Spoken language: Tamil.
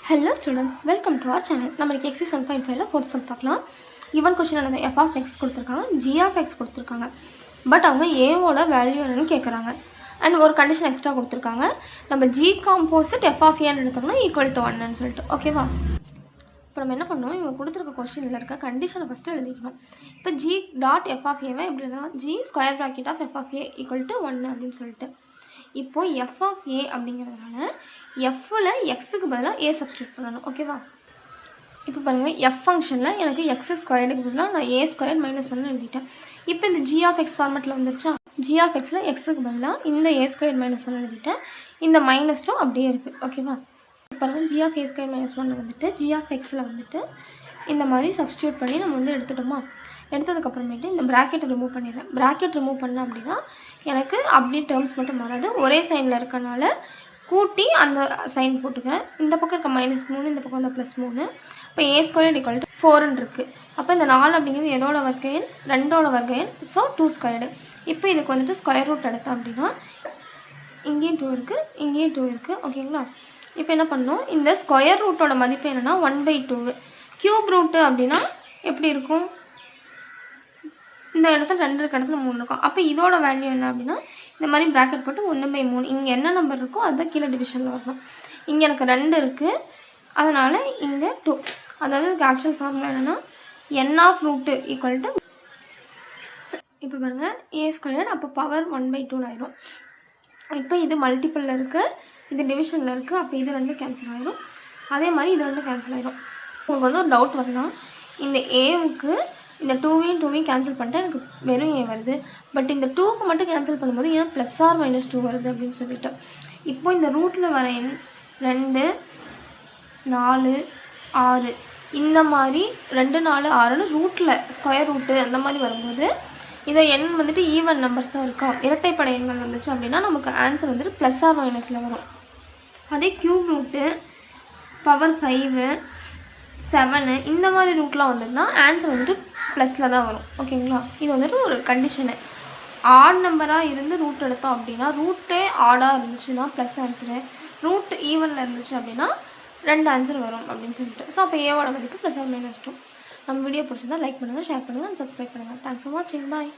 Hello students, welcome to our channel. நம்மளுக்கு exercise 1.5ல fourth sum பார்க்கலாம். given question ஆனது f of x கொடுத்திருக்காங்க, g of x கொடுத்திருக்காங்க. பட் அவங்க a ஓட வேல்யூ என்னன்னு கேக்குறாங்க. and ஒரு கண்டிஷன் எக்ஸ்ட்ரா கொடுத்திருக்காங்க. நம்ம g composite f of a ன்னு எடுத்தோம்னா equal to 1 ன்னு சொல்லிட்டு. ஓகேவா? இப்போ நம்ம என்ன பண்ணோம், இவங்க கொடுத்திருக்க क्वेश्चनல இருக்க கண்டிஷனை ஃபர்ஸ்ட் எழுதிக்கணும். இப்போ g dot f of a வை எப்படி எழுதலாம்? g square bracket of f of a equal to 1 அப்படினு சொல்லிட்டு. இப்போ f of a அப்படிங்கிறதுனால f ல x க்கு பதிலா a சப்ஸ்டிட்யூட் பண்ணனும். ஓகேவா? இப்போ பாருங்க f ஃபங்க்ஷன்ல எனக்கு x ஸ்கொயர்டுக்கு பதிலா நான் a ஸ்கொயர் - 1 எழுதிட்டேன். இப்போ இந்த g of x ஃபார்மட்ல வந்துருச்சா? g of x ல x க்கு பதிலா இந்த a ஸ்கொயர் - 1 எழுதிட்டேன். இந்த -2 அப்படியே இருக்கு. ஓகேவா? பாருங்க g of a ஸ்கொயர் - 1 வந்துட்டு g of x ல வந்துட்டு இந்த மாதிரி சப்ஸ்டிட்யூட் பண்ணி நம்ம வந்து எடுத்துட்டோமா? எடுத்ததுக்கு அப்புறமேட்டு இந்த பிராக்கெட் ரிமூவ் பண்ணிடுறேன். பிராக்கெட் ரிமூவ் பண்ண அப்படினா எனக்கு அப்படியே டேர்ம்ஸ் மட்டும் மாறாது. ஒரே சைன்ல இருக்கனால கூட்டி அந்த சைன் போட்டுக்கிறேன். இந்த பக்கம் இருக்க -3 இந்த பக்கம் வந்து +3. இப்போ a² = 4 ன்னு இருக்கு. அப்போ இந்த 4 அப்படிங்கிறது எதோட வர்க்க எண்? 2ஓட வர்க்க எண். ஸோ 2². இப்போ இதுக்கு வந்துட்டு ஸ்கொயர் ரூட் எடுத்தோம் அப்படின்னா இங்கேயும் 2 இருக்கு, இங்கேயும் 2 இருக்கு. ஓகேங்களா? இப்போ என்ன பண்ணணும், இந்த ஸ்கொயர் ரூட்டோட மதிப்பு என்னன்னா 1/2. கியூப் ரூட் அப்படின்னா எப்படி இருக்கும்? இந்த இடத்துல 2 இருக்க இடத்துல 3 இருக்கும். அப்போ இதோட வேல்யூ என்ன அப்படின்னா இந்த மாதிரி பிராக்கெட் போட்டு 1/3. இங்கே என்ன நம்பர் இருக்கோ அதுதான் கீழே டிவிஷனில் வரணும். இங்கே எனக்கு 2 இருக்குது, அதனால் இங்கே 2. அதாவது இதுக்கு ஆக்சுவல் ஃபார்முலா என்னென்னா n of root equal to இப்போ பாருங்கள் a², அப்போ பவர் 1/2 ஆயிரும். இப்போ இது மல்டிப்பிளில் இருக்குது, இது டிவிஷனில் இருக்குது. அப்போ இது 2 கேன்சல் ஆயிரும். அதே மாதிரி இது 2 கேன்சல் ஆயிரும். உங்களுக்கு வந்து ஒரு டவுட் வரலாம், இந்த ஏவுக்கு இந்த 2வையும் கேன்சல் பண்ணிட்டு எனக்கு வெறும் a வருது. பட் இந்த 2க்கு மட்டும் கேன்சல் பண்ணும்போது ஏன் +or-2 வருது அப்படின்னு சொல்லிட்டு. இப்போ இந்த ரூட்டில் வர எண் 2, 4, 6 இந்த மாதிரி 2, 4, 6ன்னு ரூட்டில் ஸ்கொயர் ரூட்டு அந்த மாதிரி வரும்போது இதை எண் வந்துட்டு ஈவன் நம்பர்ஸாக இருக்கா, இரட்டைப்படை எண்கள் வந்துச்சு அப்படின்னா நமக்கு ஆன்சர் வந்துட்டு +or-ல வரும். அதே க்யூப் ரூட்டு, பவர் 5, 7 இந்த மாதிரி ரூட்லாம் வந்துட்டுனா ஆன்சர் வந்துட்டு ப்ளஸில் தான் வரும். ஓகேங்களா? இது வந்துட்டு ஒரு கண்டிஷனு. ஆட் நம்பராக இருந்து ரூட் எடுத்தோம் அப்படின்னா, ரூட்டே ஆடாக இருந்துச்சுன்னா ப்ளஸ் ஆன்சரு, ரூட் ஈவனில் இருந்துச்சு அப்படின்னா 2 ஆன்சர் வரும் அப்படின்னு சொல்லிட்டு. ஸோ அப்போ ஏவோட மதிப்பு +or-2. நம்ம வீடியோ பிடிச்சிருந்தா லைக் பண்ணுங்கள், ஷேர் பண்ணுங்கள், சப்ஸ்கிரைப் பண்ணுங்கள். தேங்க்ஸ் ஃபார் வாட்சிங். பாய்.